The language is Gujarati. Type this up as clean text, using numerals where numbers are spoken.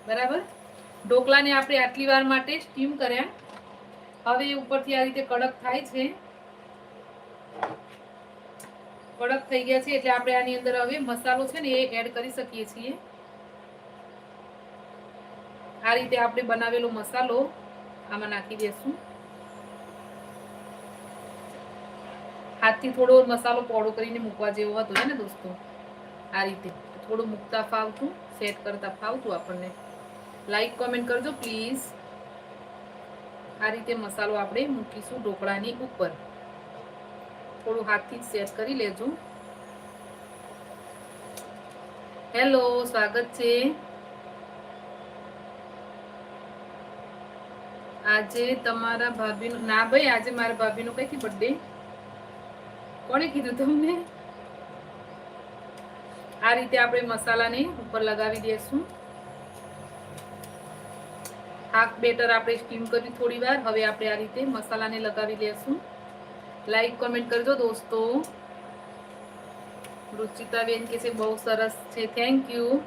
બરાબર. ઢોકળાને આપણે આટલી વાર માટે સ્ટીમ કર્યા. હવે ઉપરથી આ રીતે કડક થાય છે. કડક થઈ ગયા છે એટલે આપણે આની અંદર હવે મસાલો છે ને એ એડ કરી શકીએ છીએ. આ રીતે આપણે બનાવેલો મસાલો આમાં નાખી દેશું. હાથથી થોડો મસાલો પોળો કરીને મૂકવા જેવો હતો ને દોસ્તો. આ રીતે થોડું મૂકતા ફાવતું, સેટ કરતા ફાવતું આપણને. લાઈક કોમેન્ટ કરજો પ્લીઝ. આ રીતે મસાલો આપણે મૂકીશું ઢોકળાની ઉપર. થોડું હાથથી સેટ કરી લેજો. હેલો, સ્વાગત છે. આજે તમારા ભાભીનું ના ભાઈ, આજે મારા ભાભીનો કઈથી બર્થડે? કોણે કીધું તમને? આ રીતે આપણે મસાલાને ઉપર લગાવી દઈશું. હાફ બેટર આપણે સ્ટીમ કરી થોડી વાર. હવે આપણે આ રીતે મસાલાને લગાવી દઈશું. લાઈક કોમેન્ટ કરજો દોસ્તો. રુચિતાબેન કે છે બહુ સરસ છે, થેન્ક યુ.